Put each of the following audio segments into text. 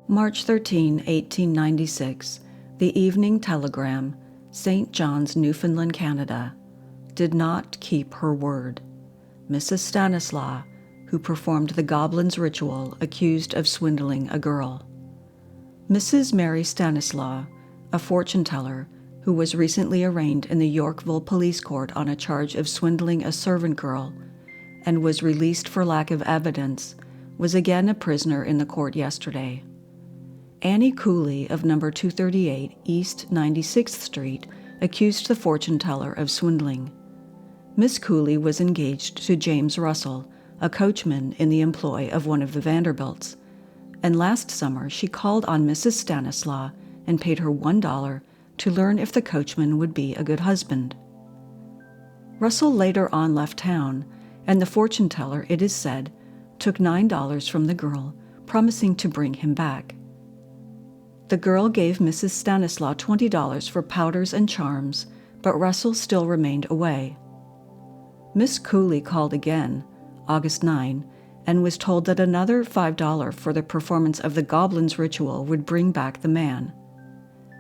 March 13, 1896, the Evening Telegram, St. John's, Newfoundland, Canada, did not keep her word. Mrs. Stanislaw, who performed the goblin's ritual, accused of swindling a girl. Mrs. Mary Stanislaw, a fortune-teller, who was recently arraigned in the Yorkville Police Court on a charge of swindling a servant girl and was released for lack of evidence, was again a prisoner in the court yesterday. Annie Cooley of number 238 East 96th Street accused the fortune-teller of swindling. Miss Cooley was engaged to James Russell, a coachman in the employ of one of the Vanderbilts, and last summer she called on Mrs. Stanislaw and paid her $1 to learn if the coachman would be a good husband. Russell later on left town, and the fortune-teller, it is said, took $9 from the girl, promising to bring him back. The girl gave Mrs. Stanislaw $20 for powders and charms, but Russell still remained away. Miss Cooley called again, August 9, and was told that another $5 for the performance of the goblin's ritual would bring back the man.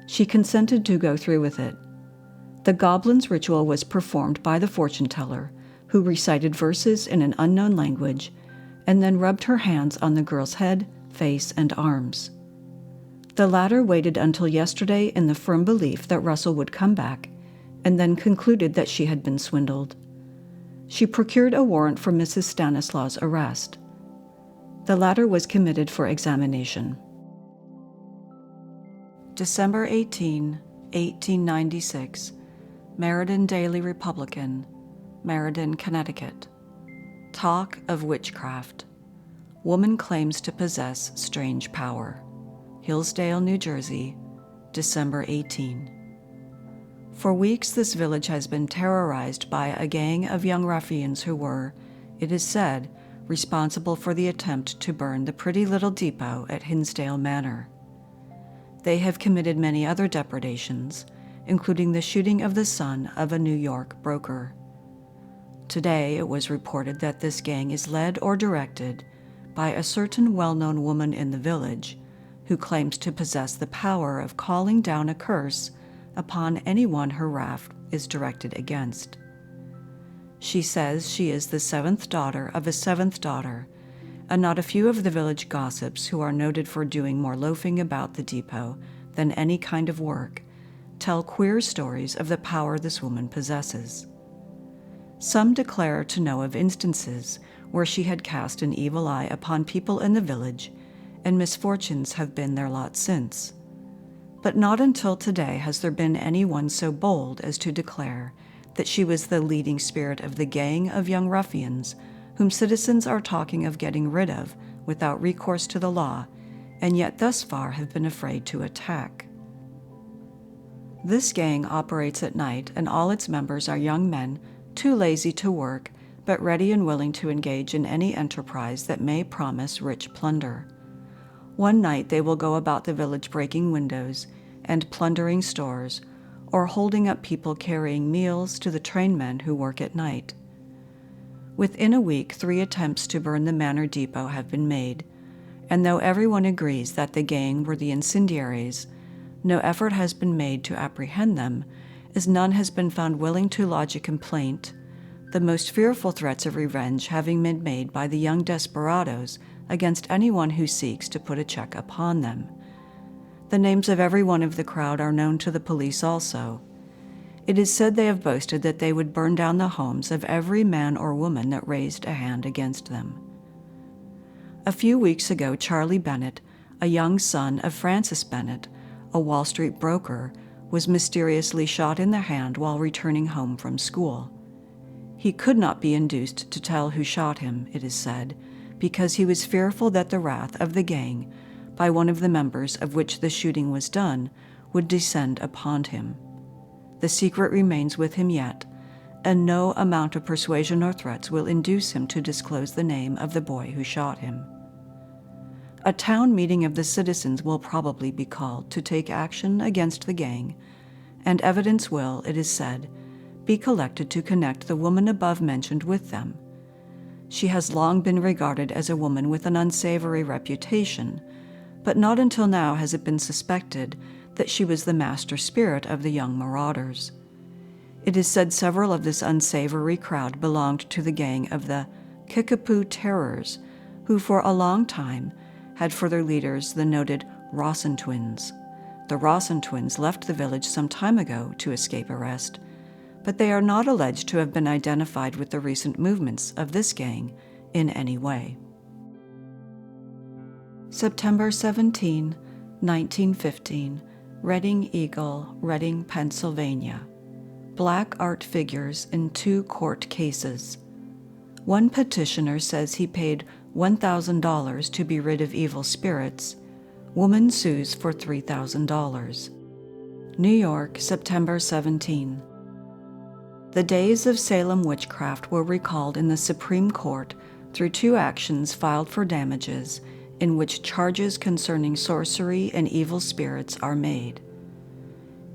She consented to go through with it. The goblin's ritual was performed by the fortune-teller, who recited verses in an unknown language, and then rubbed her hands on the girl's head, face, and arms. The latter waited until yesterday in the firm belief that Russell would come back, and then concluded that she had been swindled. She procured a warrant for Mrs. Stanislaw's arrest. The latter was committed for examination. December 18, 1896, Meriden Daily Republican, Meriden, Connecticut. Talk of witchcraft. Woman claims to possess strange power. Hillsdale, New Jersey, December 18. For weeks this village has been terrorized by a gang of young ruffians who were, it is said, responsible for the attempt to burn the pretty little depot at Hinsdale Manor. They have committed many other depredations, including the shooting of the son of a New York broker. Today it was reported that this gang is led or directed by a certain well-known woman in the village who claims to possess the power of calling down a curse upon anyone her wrath is directed against. She says she is the seventh daughter of a seventh daughter, and not a few of the village gossips, who are noted for doing more loafing about the depot than any kind of work, tell queer stories of the power this woman possesses. Some declare to know of instances where she had cast an evil eye upon people in the village, and misfortunes have been their lot since. But not until today has there been anyone so bold as to declare that she was the leading spirit of the gang of young ruffians whom citizens are talking of getting rid of without recourse to the law, and yet thus far have been afraid to attack. This gang operates at night, and all its members are young men, too lazy to work, but ready and willing to engage in any enterprise that may promise rich plunder. One night they will go about the village breaking windows and plundering stores, or holding up people carrying meals to the trainmen who work at night. Within a week, 3 attempts to burn the manor depot have been made, and though everyone agrees that the gang were the incendiaries, no effort has been made to apprehend them, as none has been found willing to lodge a complaint, the most fearful threats of revenge having been made by the young desperadoes against anyone who seeks to put a check upon them. The names of every one of the crowd are known to the police also. It is said they have boasted that they would burn down the homes of every man or woman that raised a hand against them. A few weeks ago, Charlie Bennett, a young son of Francis Bennett, a Wall Street broker, was mysteriously shot in the hand while returning home from school. He could not be induced to tell who shot him, it is said, because he was fearful that the wrath of the gang, by one of the members of which the shooting was done, would descend upon him. The secret remains with him yet, and no amount of persuasion or threats will induce him to disclose the name of the boy who shot him. A town meeting of the citizens will probably be called to take action against the gang, and evidence will, it is said, be collected to connect the woman above mentioned with them. She has long been regarded as a woman with an unsavory reputation, but not until now has it been suspected that she was the master spirit of the young marauders. It is said several of this unsavory crowd belonged to the gang of the Kickapoo Terrors, who for a long time had for their leaders the noted Rawson twins. The Rawson twins left the village some time ago to escape arrest, but they are not alleged to have been identified with the recent movements of this gang in any way. September 17, 1915, Reading Eagle, Reading, Pennsylvania. Black art figures in 2 court cases. One petitioner says he paid $1,000 to be rid of evil spirits. Woman sues for $3,000. New York, September 17. The days of Salem witchcraft were recalled in the Supreme Court through 2 actions filed for damages in which charges concerning sorcery and evil spirits are made.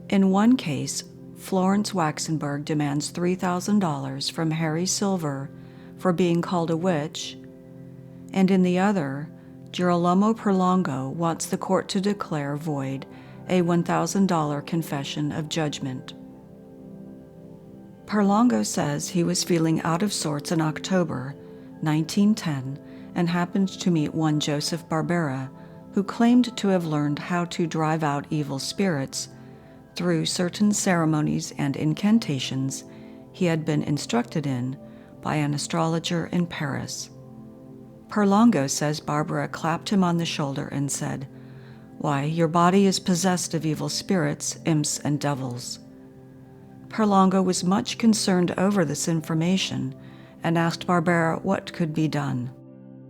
In one case, Florence Waxenberg demands $3,000 from Harry Silver for being called a witch, and in the other, Girolamo Perlongo wants the court to declare void a $1,000 confession of judgment. Perlongo says he was feeling out of sorts in October 1910 and happened to meet one Joseph Barbera, who claimed to have learned how to drive out evil spirits through certain ceremonies and incantations he had been instructed in by an astrologer in Paris. Perlongo says Barbara clapped him on the shoulder and said, "Why, your body is possessed of evil spirits, imps, and devils." Perlongo was much concerned over this information and asked Barbera what could be done.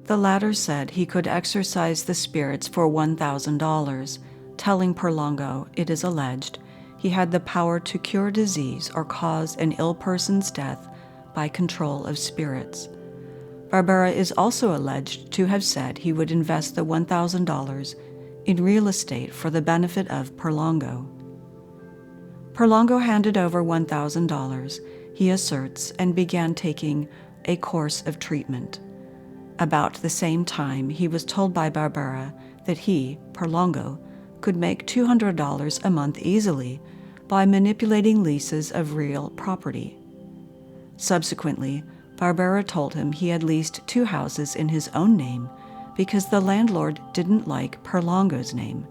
The latter said he could exorcise the spirits for $1,000, telling Perlongo, it is alleged, he had the power to cure disease or cause an ill person's death by control of spirits. Barbera is also alleged to have said he would invest the $1,000 in real estate for the benefit of Perlongo. Perlongo handed over $1,000, he asserts, and began taking a course of treatment. About the same time, he was told by Barbera that he, Perlongo, could make $200 a month easily by manipulating leases of real property. Subsequently, Barbera told him he had leased 2 houses in his own name because the landlord didn't like Perlongo's name.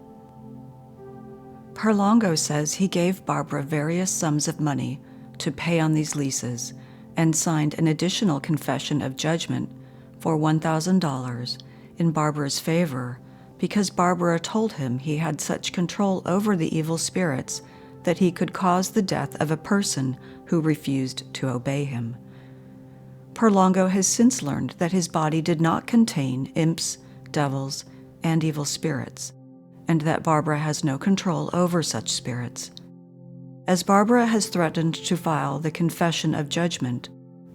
Perlongo says he gave Barbara various sums of money to pay on these leases and signed an additional confession of judgment for $1,000 in Barbara's favor because Barbara told him he had such control over the evil spirits that he could cause the death of a person who refused to obey him. Perlongo has since learned that his body did not contain imps, devils, and evil spirits, and that Barbara has no control over such spirits. As Barbara has threatened to file the confession of judgment,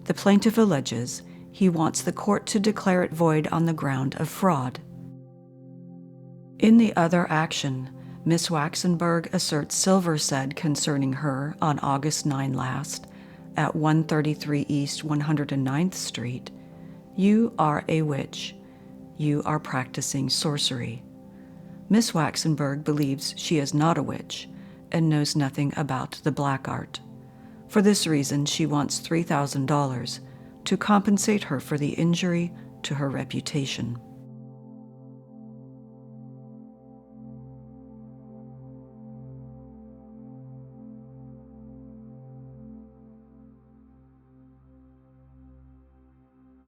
the plaintiff alleges he wants the court to declare it void on the ground of fraud. In the other action, Miss Waxenberg asserts Silver said concerning her on August 9 last, at 133 East 109th Street, "You are a witch. You are practicing sorcery." Miss Waxenberg believes she is not a witch and knows nothing about the black art. For this reason, she wants $3,000 to compensate her for the injury to her reputation.